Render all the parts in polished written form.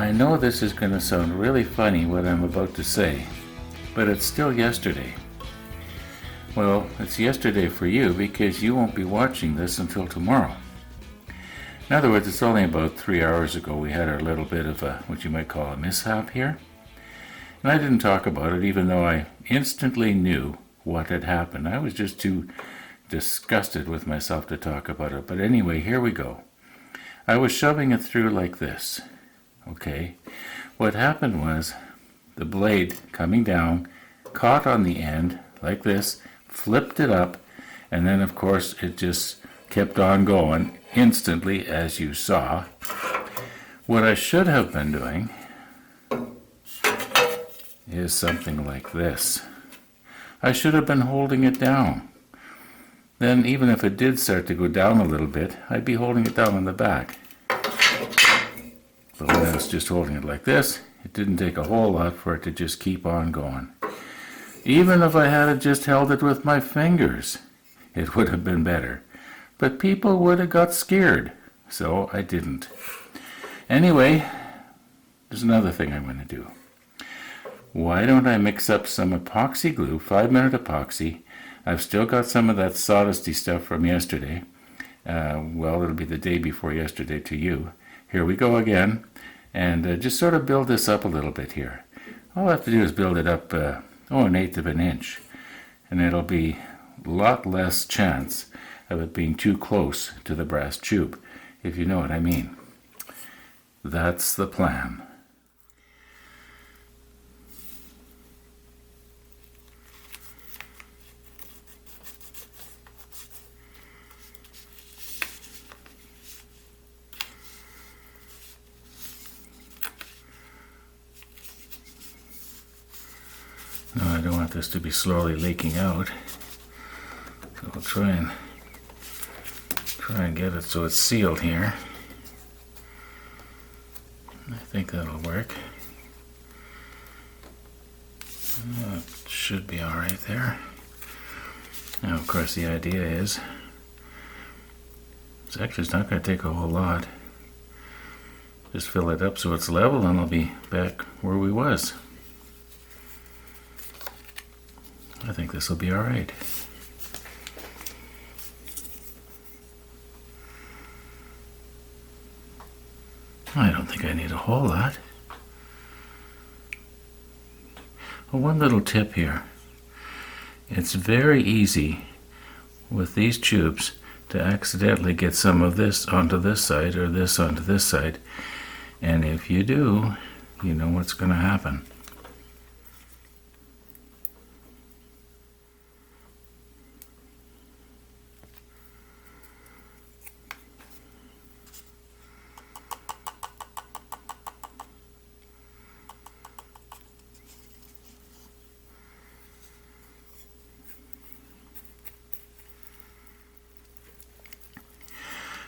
I know this is going to sound really funny what I'm about to say, but it's still yesterday. Well, it's yesterday for you because you won't be watching this until tomorrow. In other words, it's only about 3 hours ago we had our little bit of what you might call a mishap here. And I didn't talk about it even though I instantly knew what had happened. I was just too disgusted with myself to talk about it. But anyway, here we go. I was shoving it through like this. Okay. What happened was the blade coming down caught on the end like this, flipped it up, and then of course it just kept on going instantly, as you saw. What I should have been doing is something like this. I should have been holding it down. Then even if it did start to go down a little bit, I'd be holding it down on the back. But when I was just holding it like this, it didn't take a whole lot for it to just keep on going. Even if I had just held it with my fingers, it would have been better. But people would have got scared, so I didn't. Anyway, there's another thing I'm going to do. Why don't I mix up some epoxy glue, 5-minute epoxy. I've still got some of that sawdusty stuff from yesterday. Well, it'll be the day before yesterday to you. Here we go again, and just sort of build this up a little bit here. All I have to do is build it up, 1/8 of an inch, and it'll be a lot less chance of it being too close to the brass tube, if you know what I mean. That's the plan. No, I don't want this to be slowly leaking out, so I'll try and get it so it's sealed here. I think that'll work. That should be alright there. Now, of course, the idea is it's not going to take a whole lot. Just fill it up so it's level and I'll be back where we was. I think this will be all right. I don't think I need a whole lot. Well, one little tip here. It's very easy with these tubes to accidentally get some of this onto this side or this onto this side. And if you do, you know what's going to happen.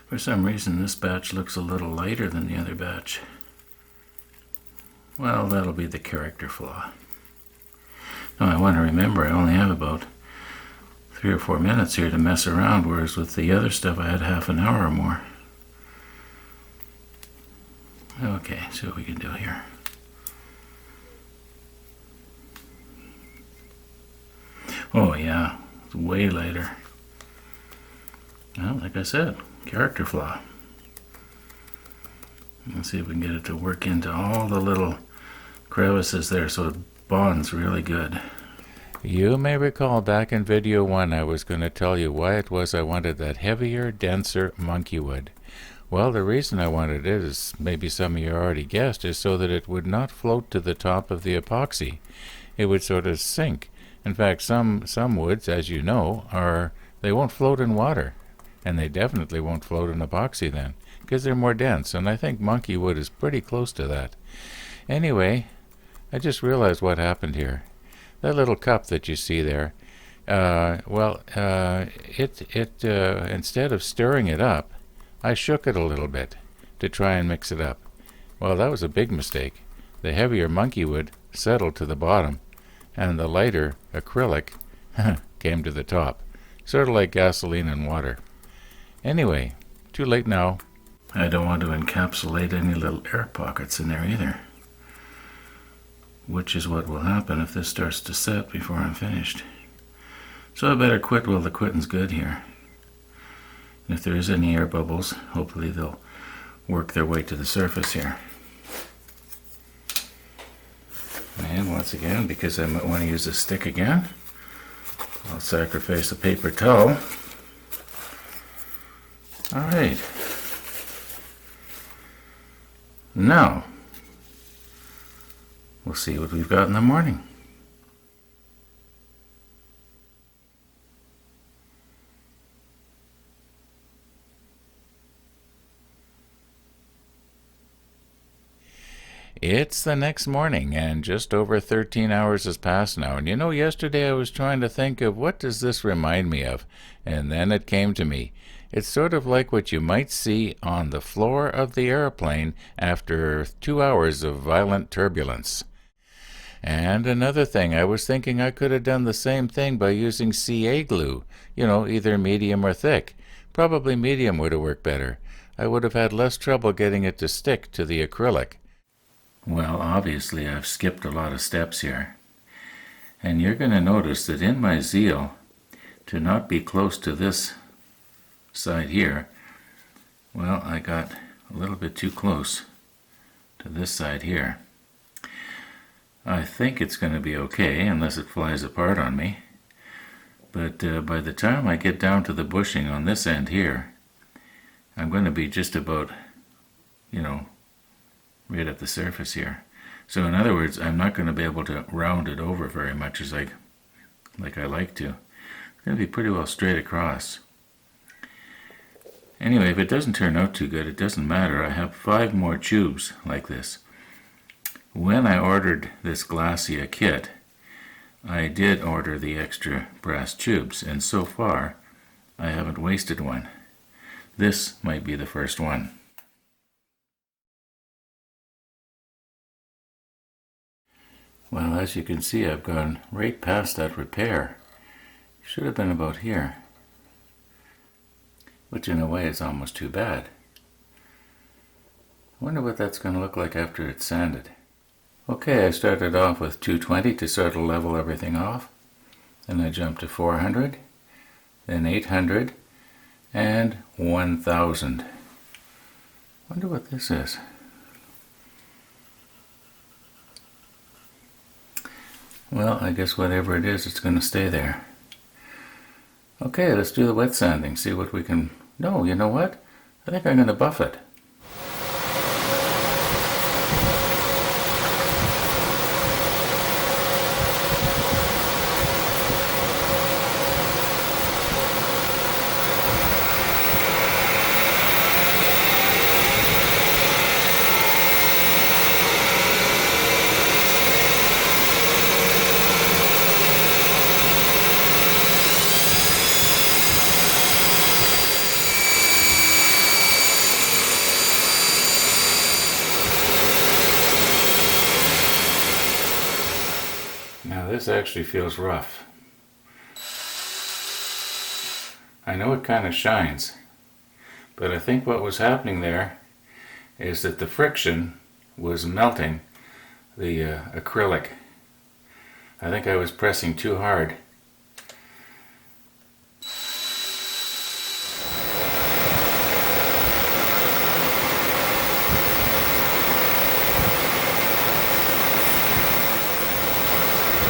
For some reason this batch looks a little lighter than the other batch. Well, that'll be the character flaw. Now I want to remember I only have about 3 or 4 minutes here to mess around, whereas with the other stuff I had half an hour or more. Okay, see what we can do here. Oh yeah, it's way lighter. Well, like I said, character flaw. Let's see if we can get it to work into all the little crevices there so it bonds really good. You may recall back in video 1 I was going to tell you why it was I wanted that heavier, denser monkey wood. Well, the reason I wanted it, as maybe some of you already guessed, is so that it would not float to the top of the epoxy. It would sort of sink. In fact, some woods, as you know, they won't float in water. And they definitely won't float in epoxy then, because they're more dense, and I think monkey wood is pretty close to that. Anyway, I just realized what happened here. That little cup that you see there, instead of stirring it up, I shook it a little bit to try and mix it up. Well, that was a big mistake. The heavier monkey wood settled to the bottom, and the lighter acrylic came to the top, sort of like gasoline and water. Anyway, too late now. I don't want to encapsulate any little air pockets in there either, which is what will happen if this starts to set before I'm finished. So I better quit while the quitting's good here. And if there is any air bubbles, hopefully they'll work their way to the surface here. And once again, because I might want to use a stick again, I'll sacrifice a paper towel. Alright. Now, we'll see what we've got in the morning. It's the next morning, and just over 13 hours has passed now. And you know, yesterday I was trying to think of what does this remind me of, and then it came to me. It's sort of like what you might see on the floor of the airplane after 2 hours of violent turbulence. And another thing, I was thinking I could have done the same thing by using CA glue, either medium or thick. Probably medium would have worked better. I would have had less trouble getting it to stick to the acrylic. Well, obviously I've skipped a lot of steps here. And you're going to notice that in my zeal to not be close to this side here, well, I got a little bit too close to this side here. I think it's going to be okay unless it flies apart on me. But by the time I get down to the bushing on this end here, I'm going to be just about, right at the surface here. So in other words, I'm not going to be able to round it over very much as like I like to. It's going to be pretty well straight across. Anyway, if it doesn't turn out too good, it doesn't matter. I have 5 more tubes like this. When I ordered this Glacia kit, I did order the extra brass tubes, and so far I haven't wasted one. This might be the first one. Well, as you can see, I've gone right past that repair. Should have been about here, which in a way is almost too bad. I wonder what that's going to look like after it's sanded. Okay, I started off with 220 to sort of level everything off. Then I jumped to 400, then 800, and 1000. Wonder what this is. Well, I guess whatever it is, it's going to stay there. Okay, let's do the wet sanding, see what we can... No, you know what? I think I'm going to buff it. Now this actually feels rough. I know it kind of shines, but I think what was happening there is that the friction was melting the acrylic. I think I was pressing too hard.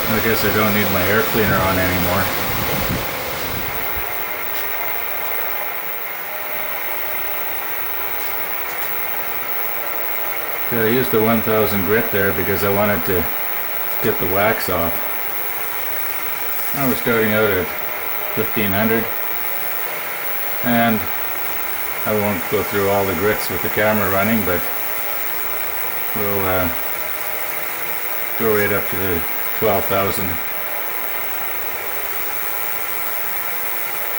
I guess I don't need my air cleaner on anymore. I used the 1000 grit there because I wanted to get the wax off. I was starting out at 1500, and I won't go through all the grits with the camera running, but we'll go right up to the 12,000.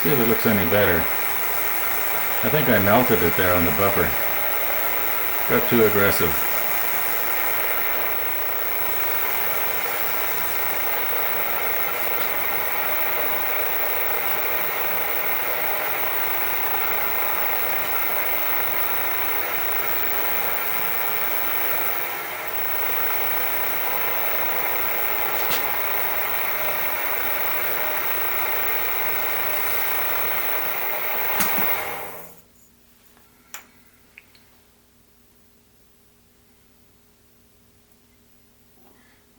See if it looks any better. I think I melted it there on the buffer. Got too aggressive.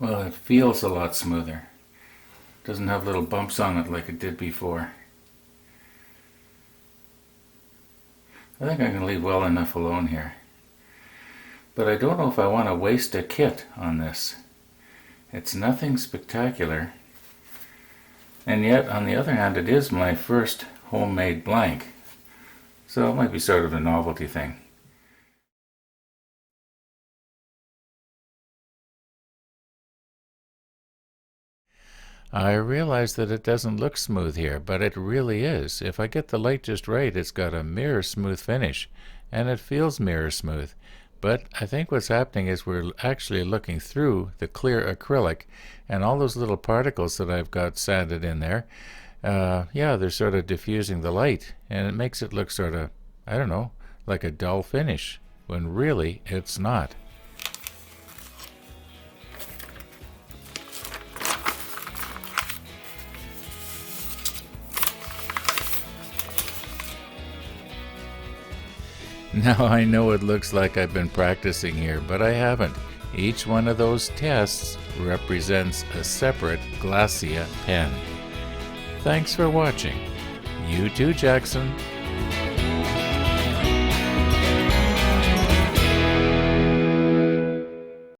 Well, it feels a lot smoother. Doesn't have little bumps on it like it did before. I think I can leave well enough alone here. But I don't know if I want to waste a kit on this. It's nothing spectacular. And yet, on the other hand, it is my first homemade blank. So it might be sort of a novelty thing. I realize that it doesn't look smooth here, but it really is. If I get the light just right, it's got a mirror smooth finish, and it feels mirror smooth. But I think what's happening is we're actually looking through the clear acrylic, and all those little particles that I've got sanded in there, yeah, they're sort of diffusing the light, and it makes it look sort of, I don't know, like a dull finish, when really it's not. Now I know it looks like I've been practicing here, but I haven't. Each one of those tests represents a separate Glacia pen. Thanks for watching. You too, Jackson.